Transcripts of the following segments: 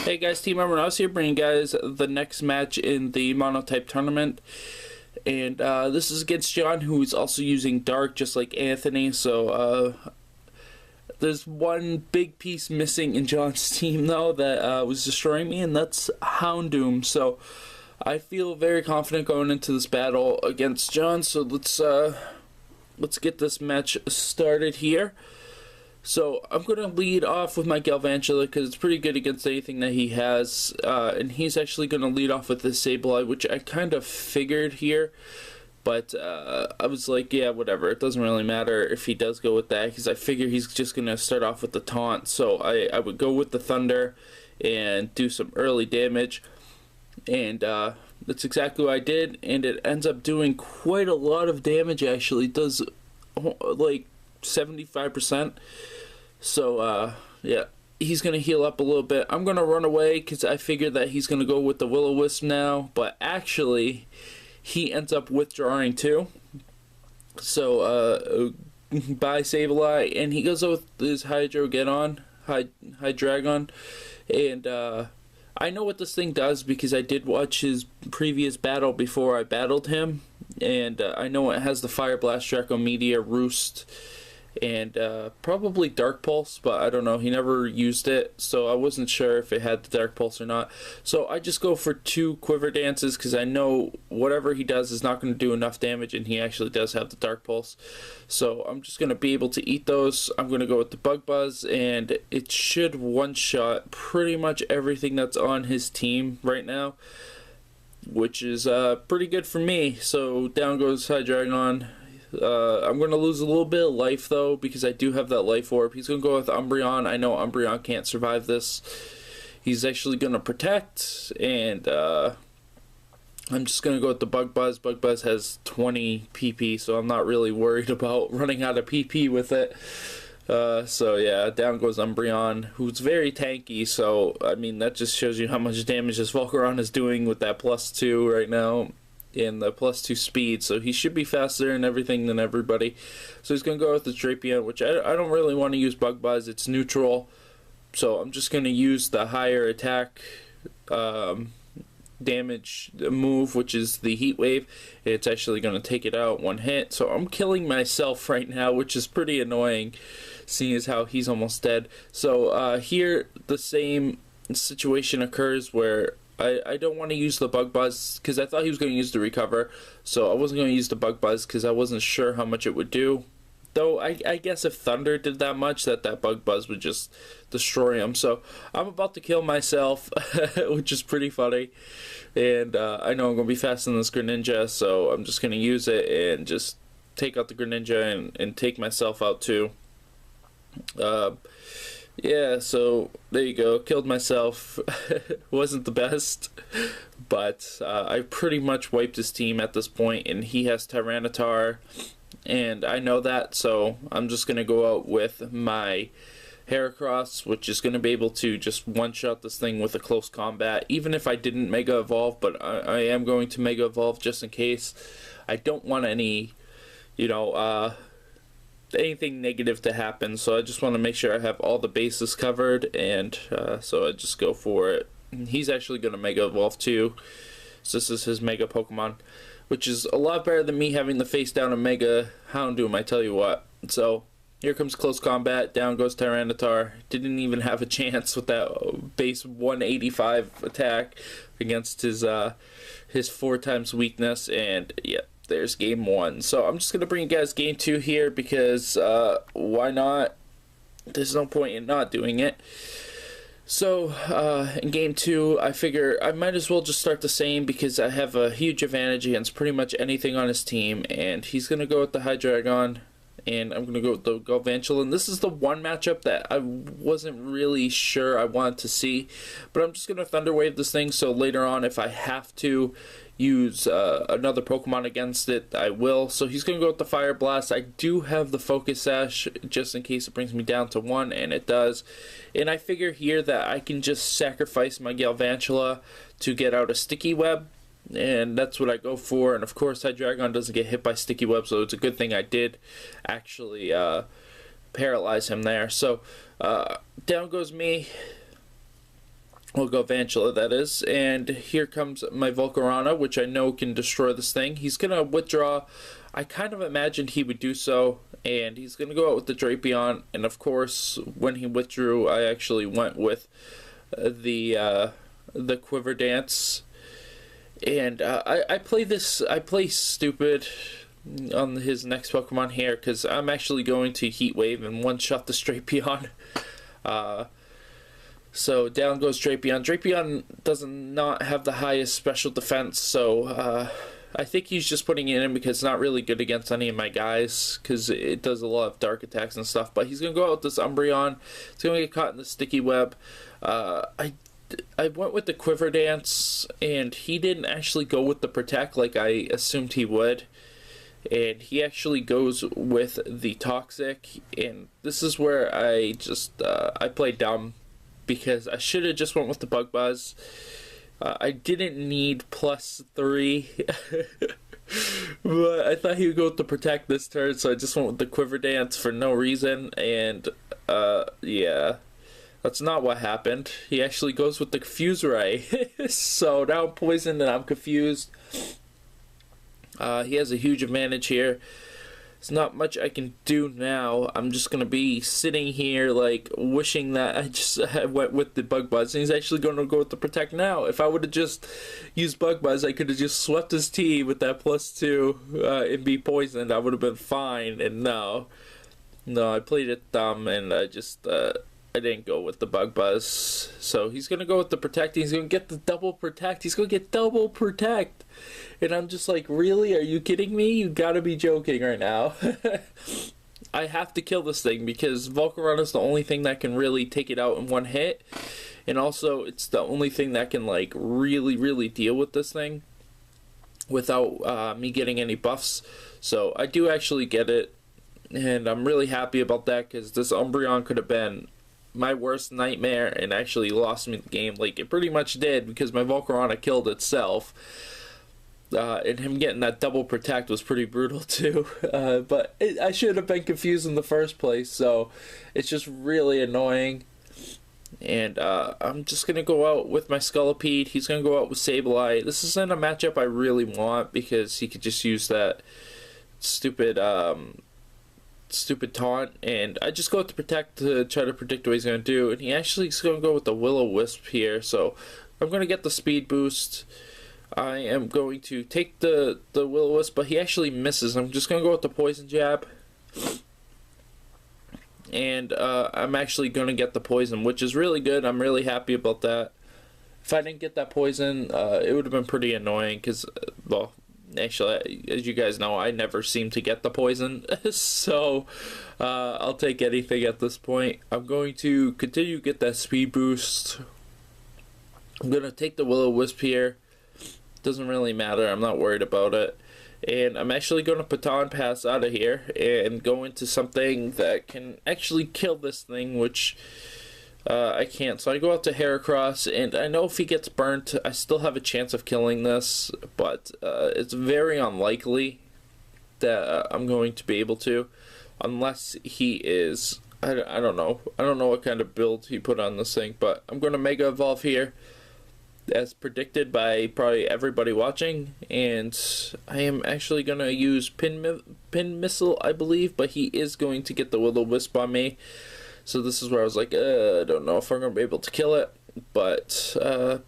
Hey guys, Team Armor Mouse here, bringing you guys the next match in the Monotype tournament. And this is against John, who is also using Dark, just like Anthony. So there's one big piece missing in John's team, though, that was destroying me, and that's Houndoom. So I feel very confident going into this battle against John. So let's get this match started here. So I'm going to lead off with my Galvantula because it's pretty good against anything that he has, and he's actually going to lead off with this Sableye, which I kind of figured here, but I was like, yeah, whatever, it doesn't really matter if he does go with that, because I figure he's just going to start off with the taunt. So I would go with the Thunder and do some early damage, and that's exactly what I did, and it ends up doing quite a lot of damage. Actually, it does like 75%. So yeah, he's gonna heal up a little bit. I'm gonna run away because I figured that he's gonna go with the Will-O-Wisp now, but actually he ends up withdrawing too. So bye Sableye, and he goes with his Hydreigon, and I know what this thing does because I did watch his previous battle before I battled him, and I know it has the Fire Blast, Draco Meteor, Roost, and probably Dark Pulse, but I don't know, he never used it, so I wasn't sure if it had the Dark Pulse or not. So I just go for 2 Quiver Dances because I know whatever he does is not going to do enough damage, and he actually does have the Dark Pulse. So I'm just going to be able to eat those. I'm going to go with the Bug Buzz, and it should one-shot pretty much everything that's on his team right now, which is pretty good for me. So down goes Hydreigon. I'm going to lose a little bit of life, though, because I do have that Life Orb. He's going to go with Umbreon. I know Umbreon can't survive this. He's actually going to Protect, and I'm just going to go with the Bug Buzz. Bug Buzz has 20 PP, so I'm not really worried about running out of PP with it. So yeah, down goes Umbreon, who's very tanky, so I mean that just shows you how much damage this Volcaron is doing with that +2 right now and the +2 speed, so he should be faster and everything than everybody. So he's going to go with the Drapion, which I don't really want to use Bug Buzz, it's neutral, so I'm just going to use the higher attack damage move, which is the Heat Wave. It's actually going to take it out one hit, so I'm killing myself right now, which is pretty annoying, seeing as how he's almost dead. So here the same situation occurs where I don't want to use the Bug Buzz because I thought he was going to use the Recover, so I wasn't going to use the Bug Buzz because I wasn't sure how much it would do. Though I guess if Thunder did that much, that Bug Buzz would just destroy him. So I'm about to kill myself, which is pretty funny. And I know I'm going to be faster than this Greninja, so I'm just going to use it and just take out the Greninja and take myself out too. Yeah, so there you go, killed myself. Wasn't the best, but I pretty much wiped his team at this point, and he has Tyranitar, and I know that, so I'm just going to go out with my Heracross, which is going to be able to just one-shot this thing with a close combat, even if I didn't Mega Evolve, but I am going to Mega Evolve just in case. I don't want any, you know, anything negative to happen, so I just want to make sure I have all the bases covered, and so I just go for it. He's actually going to Mega Evolve too, so this is his Mega Pokemon, which is a lot better than me having to face down a Mega Houndoom, I tell you what. So here comes close combat, down goes Tyranitar. Didn't even have a chance with that base 185 attack against his 4x weakness, and yeah, there's game 1. So I'm just going to bring you guys game 2 here because why not? There's no point in not doing it. So in game 2, I figure I might as well just start the same because I have a huge advantage against pretty much anything on his team, and he's going to go with the Hydreigon, and I'm going to go with the Galvantula. And this is the one matchup that I wasn't really sure I wanted to see, but I'm just going to Thunder Wave this thing, so later on if I have to use another Pokemon against it, I will. So he's going to go with the Fire Blast. I do have the Focus Sash just in case it brings me down to 1, and it does. And I figure here that I can just sacrifice my Galvantula to get out a Sticky Web, and that's what I go for. And of course Hydreigon doesn't get hit by Sticky Web, so it's a good thing I did actually paralyze him there. So down goes me. We'll go Vantula, that is. And here comes my Volcarona, which I know can destroy this thing. He's going to withdraw. I kind of imagined he would do so. And he's going to go out with the Drapion. And of course, when he withdrew, I actually went with the Quiver Dance. And I play stupid on his next Pokemon here, because I'm actually going to Heat Wave and one-shot the Drapion. So down goes Drapion. Drapion does not have the highest special defense, so I think he's just putting it in because it's not really good against any of my guys, because it does a lot of dark attacks and stuff. But he's going to go out with this Umbreon. It's going to get caught in the sticky web. I went with the Quiver Dance, and he didn't actually go with the Protect like I assumed he would. And he actually goes with the Toxic, and this is where I just, I play dumb, because I should have just went with the Bug Buzz. I didn't need +3, but I thought he would go with the Protect this turn, so I just went with the Quiver Dance for no reason, and, yeah. That's not what happened. He actually goes with the Confuse Ray. So now I'm poisoned and I'm confused. He has a huge advantage here. There's not much I can do now. I'm just going to be sitting here like wishing that I went with the Bug Buzz. And he's actually going to go with the Protect now. If I would have just used Bug Buzz, I could have just swept his team with that +2 and be poisoned. I would have been fine. And no, I played it dumb, and I just... I didn't go with the Bug Buzz. So he's going to go with the Protect. He's going to get the double Protect. He's going to get double Protect. And I'm just like, really? Are you kidding me? You gotta be joking right now. I have to kill this thing because Volcarona is the only thing that can really take it out in one hit. And also, it's the only thing that can like really deal with this thing without me getting any buffs. So I do actually get it. And I'm really happy about that, because this Umbreon could have been my worst nightmare and actually lost me the game. Like, it pretty much did, because my Volcarona killed itself. And him getting that double Protect was pretty brutal too. But I should have been confused in the first place, so it's just really annoying. And I'm just going to go out with my Scolipede. He's going to go out with Sableye. This isn't a matchup I really want, because he could just use that stupid taunt, and I just go with the Protect to try to predict what he's going to do, and he actually is going to go with the Will-O-Wisp here, so I'm going to get the speed boost. I am going to take the Will-O-Wisp, but he actually misses. I'm just going to go with the Poison Jab, and I'm actually going to get the Poison, which is really good. I'm really happy about that. If I didn't get that Poison, it would have been pretty annoying, because, well, actually, as you guys know, I never seem to get the Poison, so I'll take anything at this point. I'm going to continue to get that speed boost. I'm going to take the Will-O-Wisp here. Doesn't really matter, I'm not worried about it. And I'm actually going to Baton Pass out of here and go into something that can actually kill this thing, which I can't. So I go out to Heracross, and I know if he gets burnt, I still have a chance of killing this, but it's very unlikely that I'm going to be able to, unless he is, I don't know what kind of build he put on this thing, but I'm going to Mega Evolve here, as predicted by probably everybody watching, and I am actually going to use Pin Missile, I believe, but he is going to get the Will-O-Wisp on me. So this is where I was like, I don't know if I'm going to be able to kill it, but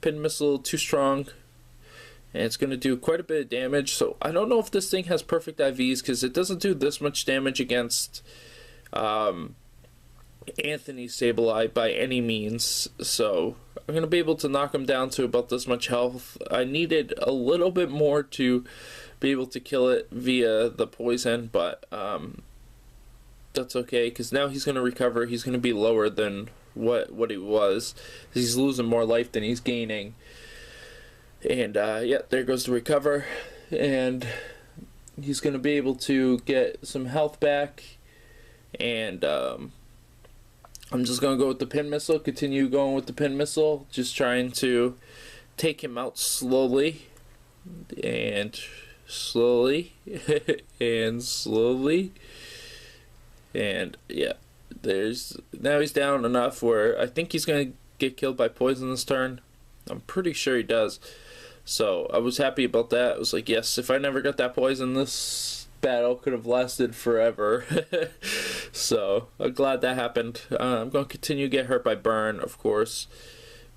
Pin Missile, too strong, and it's going to do quite a bit of damage. So I don't know if this thing has perfect IVs, because it doesn't do this much damage against Anthony Sableye by any means. So I'm going to be able to knock him down to about this much health. I needed a little bit more to be able to kill it via the poison, but that's okay, because now he's going to recover. He's going to be lower than what he was. He's losing more life than he's gaining. And yeah, there goes the recover, and he's going to be able to get some health back. And I'm just going to go with the Pin Missile, continue going with the Pin Missile, just trying to take him out slowly, and slowly, and slowly. And yeah, now he's down enough where I think he's going to get killed by poison this turn. I'm pretty sure he does. So I was happy about that. I was like, yes, if I never got that poison, this battle could have lasted forever. So I'm glad that happened. I'm going to continue to get hurt by burn, of course.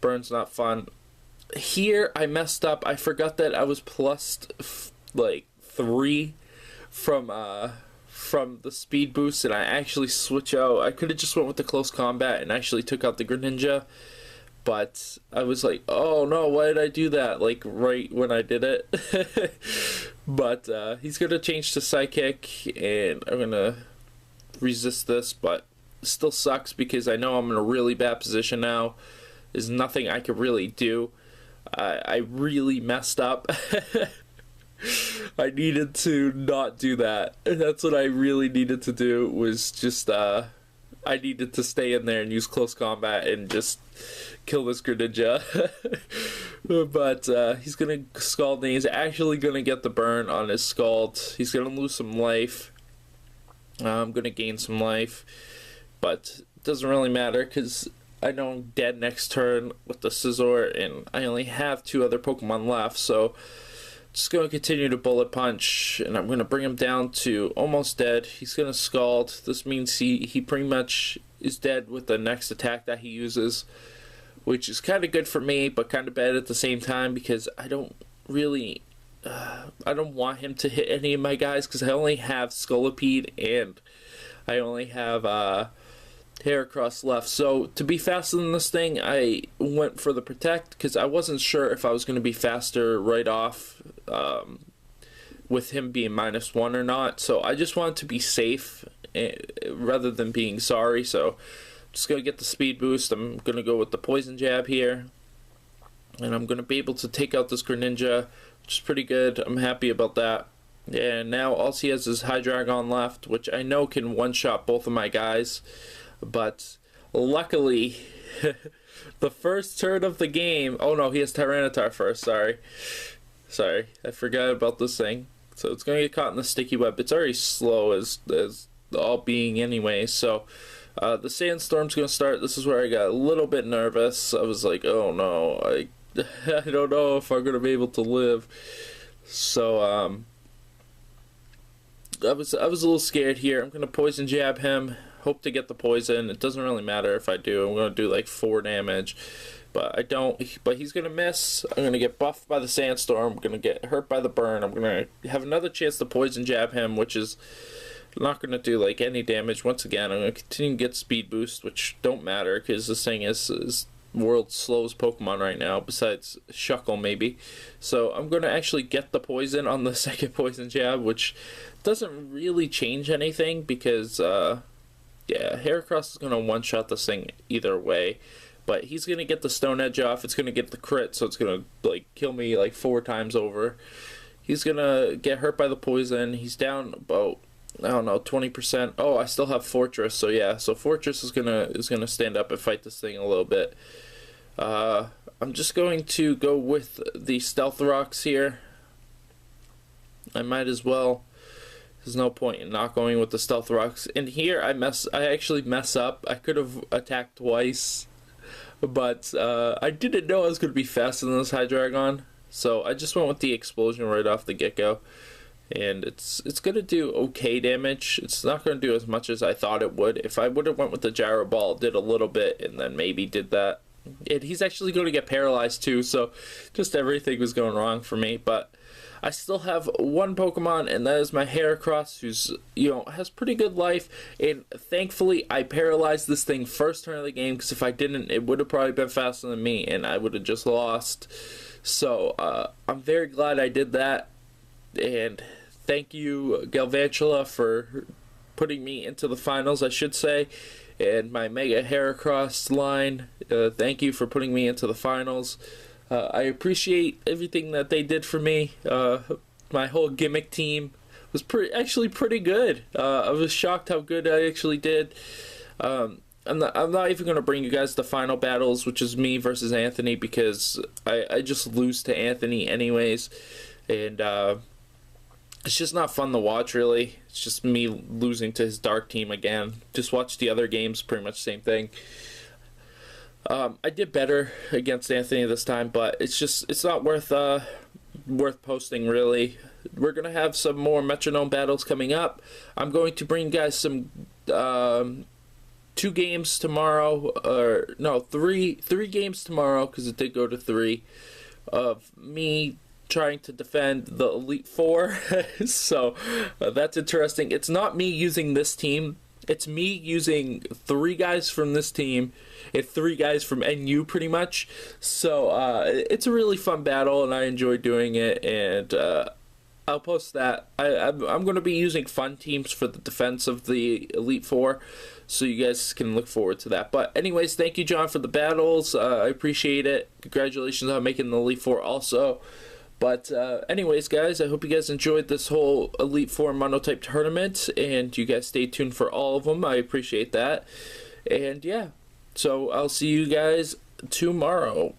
Burn's not fun. Here I messed up. I forgot that I was plus like 3 from the speed boost, and I actually switch out. I could have just went with the close combat and actually took out the Greninja, but I was like, oh no, why did I do that? Like right when I did it. But he's gonna change to Psychic, and I'm gonna resist this, but it still sucks because I know I'm in a really bad position now. There's nothing I could really do. I really messed up. I needed to not do that. That's what I really needed to do, was just I needed to stay in there and use close combat and just kill this Greninja. But he's gonna Scald me. He's actually gonna get the burn on his Scald. He's gonna lose some life. I'm gonna gain some life, but it doesn't really matter because I know I'm dead next turn with the Scizor, and I only have 2 other Pokemon left, so just going to continue to Bullet Punch, and I'm going to bring him down to almost dead. He's going to Scald. This means he pretty much is dead with the next attack that he uses, which is kind of good for me, but kind of bad at the same time because I don't really... I don't want him to hit any of my guys because I only have Scolipede and I only have Heracross left. So to be faster than this thing, I went for the Protect because I wasn't sure if I was going to be faster right off with him being -1 or not. So I just wanted to be safe rather than being sorry. So I'm just going to get the speed boost. I'm going to go with the Poison Jab here, and I'm going to be able to take out this Greninja, which is pretty good. I'm happy about that. And now all he has is Hydreigon left, which I know can one-shot both of my guys. But luckily, the first turn of the game... Oh no, he has Tyranitar first, sorry. I forgot about this thing. So it's going to get caught in the Sticky Web. It's already slow as all being anyway. So the Sandstorm's going to start. This is where I got a little bit nervous. I was like, oh no, I don't know if I'm going to be able to live. So I was a little scared here. I'm going to Poison Jab him. Hope to get the poison. It doesn't really matter if I do. I'm going to do like 4 damage. But I don't. But he's going to miss. I'm going to get buffed by the Sandstorm. I'm going to get hurt by the burn. I'm going to have another chance to Poison Jab him, which is not going to do like any damage. Once again, I'm going to continue to get speed boost, which don't matter because this thing is world's slowest Pokemon right now, besides Shocky maybe. So I'm going to actually get the poison on the second Poison Jab, which doesn't really change anything because... yeah, Heracross is going to one-shot this thing either way. But he's going to get the Stone Edge off. It's going to get the crit, so it's going to like kill me like 4 times over. He's going to get hurt by the poison. He's down about, I don't know, 20%. Oh, I still have Fortress, so yeah. So Fortress is going to stand up and fight this thing a little bit. I'm just going to go with the Stealth Rocks here. I might as well. There's no point in not going with the Stealth Rocks. And here I actually mess up. I could have attacked twice, but I didn't know I was going to be faster than this Hydreigon. So I just went with the Explosion right off the get-go. And it's going to do okay damage. It's not going to do as much as I thought it would. If I would have went with the Gyro Ball, it did a little bit and then maybe did that. And he's actually going to get paralyzed too, so just everything was going wrong for me. But I still have 1 Pokemon, and that is my Heracross, who's, you know, has pretty good life. And thankfully, I paralyzed this thing first turn of the game, because if I didn't, it would have probably been faster than me, and I would have just lost. So, I'm very glad I did that. And thank you, Galvantula, for putting me into the finals, I should say. And my Mega Heracross line, thank you for putting me into the finals. I appreciate everything that they did for me. My whole gimmick team was actually pretty good. I was shocked how good I actually did. I'm not even going to bring you guys the final battles, which is me versus Anthony, because I just lose to Anthony anyways. And it's just not fun to watch, really. It's just me losing to his dark team again. Just watch the other games, pretty much the same thing. I did better against Anthony this time, but it's not worth posting really. We're gonna have some more metronome battles coming up. I'm going to bring you guys some 2 games tomorrow, or no, three games tomorrow because it did go to 3 of me trying to defend the Elite Four. So that's interesting. It's not me using this team. It's me using 3 guys from this team and 3 guys from NU pretty much. So it's a really fun battle and I enjoy doing it, and I'll post that. I'm going to be using fun teams for the defense of the Elite Four, so you guys can look forward to that. But anyways, thank you, John, for the battles. I appreciate it. Congratulations on making the Elite Four also. But anyways, guys, I hope you guys enjoyed this whole Elite Four monotype tournament, and you guys stay tuned for all of them. I appreciate that. And yeah, so I'll see you guys tomorrow.